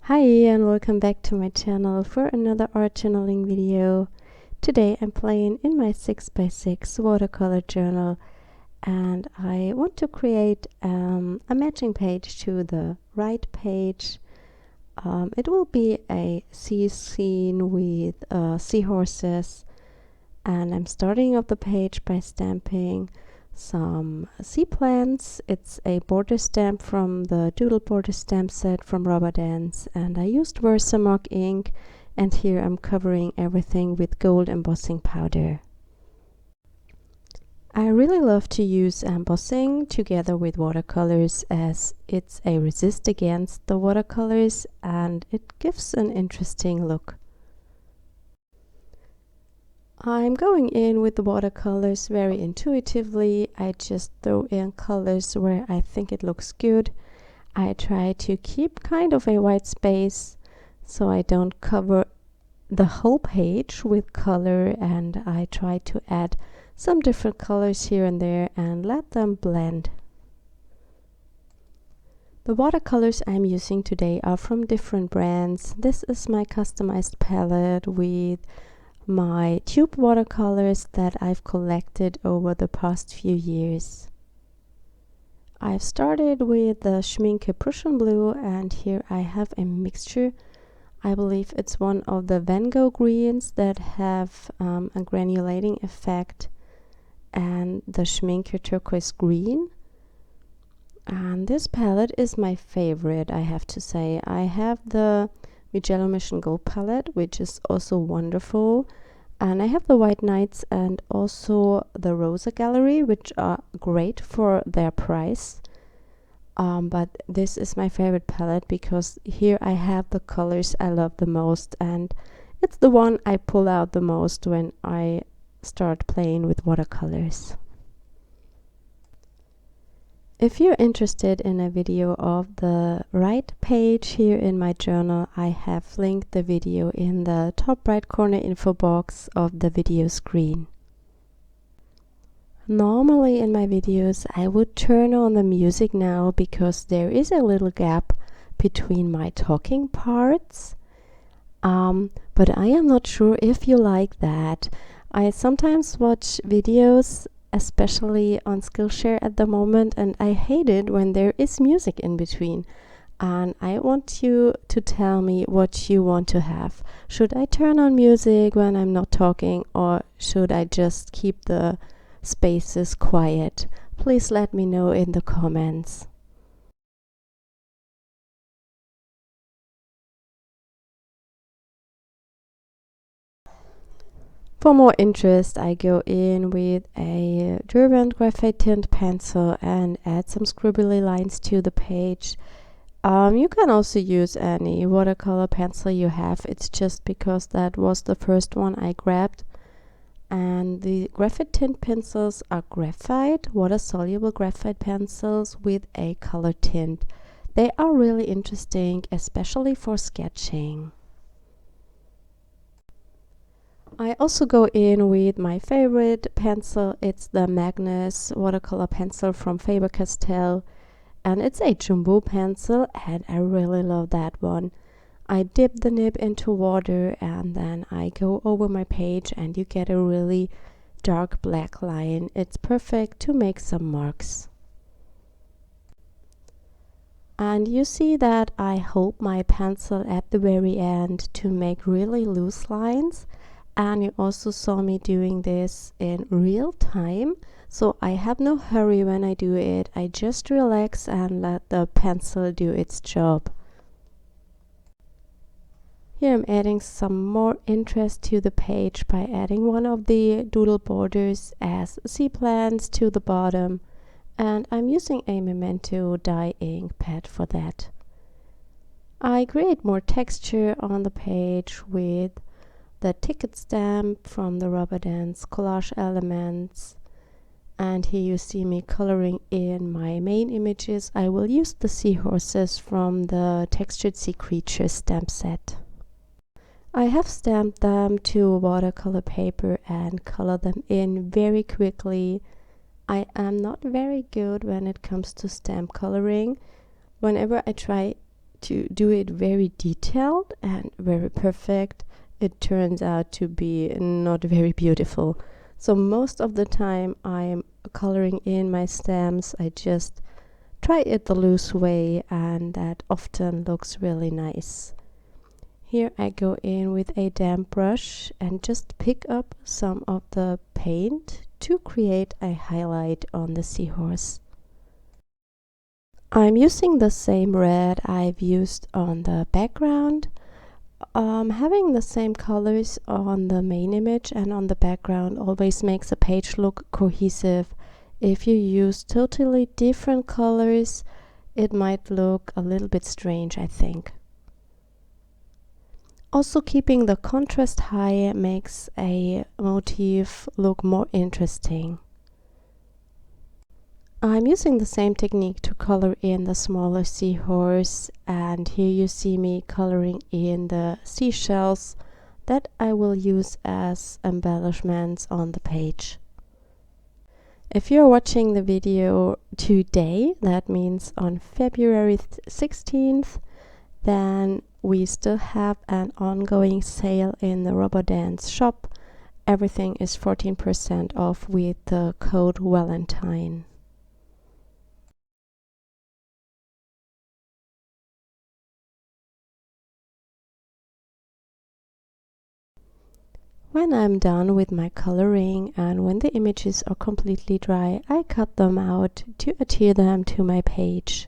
Hi and welcome back to my channel for another art journaling video. Today I'm playing in my 6x6 watercolor journal and I want to create a matching page to the right page. It will be a sea scene with seahorses, and I'm starting off the page by stamping some sea plants. It's a border stamp from the Doodle border stamp set from Rubber Dance, and I used Versamark ink, and here I'm covering everything with gold embossing powder. I really love to use embossing together with watercolors, as it's a resist against the watercolors and it gives an interesting look. I'm going in with the watercolors very intuitively. I just throw in colors where I think it looks good. I try to keep kind of a white space so I don't cover the whole page with color, and I try to add some different colors here and there and let them blend. The watercolors I'm using today are from different brands. This is my customized palette with my tube watercolors that I've collected over the past few years. I've started with the Schminke Prussian Blue, and here I have a mixture. I believe it's one of the Van Gogh greens that have a granulating effect, and the Schminke Turquoise Green. And this palette is my favorite, I have to say. I have the Mugello Mission Gold palette, which is also wonderful, and I have the White Nights and also the Rosa Gallery, which are great for their price. But this is my favorite palette because here I have the colors I love the most, and it's the one I pull out the most when I start playing with watercolors. If you're interested in a video of the right page here in my journal, I have linked the video in the top right corner info box of the video screen. Normally in my videos I would turn on the music now because there is a little gap between my talking parts, but I am not sure if you like that. I sometimes watch videos, especially on Skillshare at the moment, and I hate it when there is music in between. And I want you to tell me what you want to have. Should I turn on music when I'm not talking, or should I just keep the spaces quiet? Please let me know in the comments. For more interest, I go in with a Derwent graphite tint pencil and add some scribbly lines to the page. You can also use any watercolor pencil you have. It's just because that was the first one I grabbed. And the graphite tint pencils are graphite, water-soluble graphite pencils with a color tint. They are really interesting, especially for sketching. I also go in with my favorite pencil. It's the Magnus watercolor pencil from Faber-Castell, and it's a jumbo pencil, and I really love that one. I dip the nib into water and then I go over my page and you get a really dark black line. It's perfect to make some marks. And you see that I hold my pencil at the very end to make really loose lines. And you also saw me doing this in real time, so I have no hurry when I do it. I just relax and let the pencil do its job. Here I'm adding some more interest to the page by adding one of the doodle borders as sea plants to the bottom, and I'm using a Memento dye ink pad for that. I create more texture on the page with the ticket stamp from the Rubber Dance collage elements, and here you see me coloring in my main images. I will use the seahorses from the Textured Sea Creatures stamp set. I have stamped them to watercolor paper and color them in very quickly. I am not very good when it comes to stamp coloring. Whenever I try to do it very detailed and very perfect, it turns out to be not very beautiful. So most of the time I'm coloring in my stamps, I just try it the loose way, and that often looks really nice. Here I go in with a damp brush and just pick up some of the paint to create a highlight on the seahorse. I'm using the same red I've used on the background. Having the same colors on the main image and on the background always makes a page look cohesive. If you use totally different colors, it might look a little bit strange, I think. Also, keeping the contrast high makes a motif look more interesting. I'm using the same technique to color in the smaller seahorse, and here you see me coloring in the seashells that I will use as embellishments on the page. If you're watching the video today, that means on February 16th, then we still have an ongoing sale in the Rubber Dance shop. Everything is 14% off with the code Valentine. When I'm done with my coloring and when the images are completely dry, I cut them out to adhere them to my page.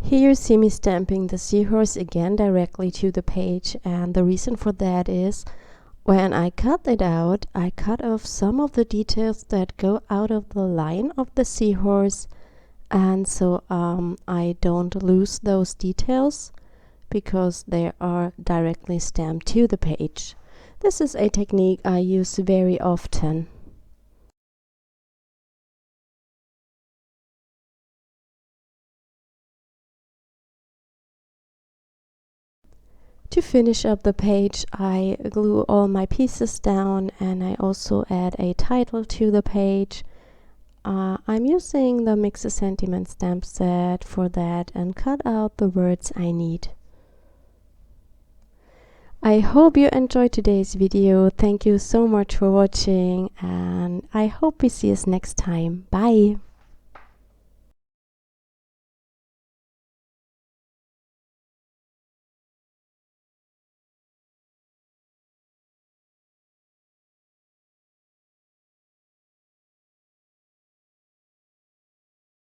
Here you see me stamping the seahorse again directly to the page, and the reason for that is when I cut it out, I cut off some of the details that go out of the line of the seahorse, and so I don't lose those details because they are directly stamped to the page. This is a technique I use very often. To finish up the page, I glue all my pieces down, and I also add a title to the page. I'm using the Mix a Sentiment stamp set for that and cut out the words I need. I hope you enjoyed today's video. Thank you so much for watching, and I hope we see us next time. Bye!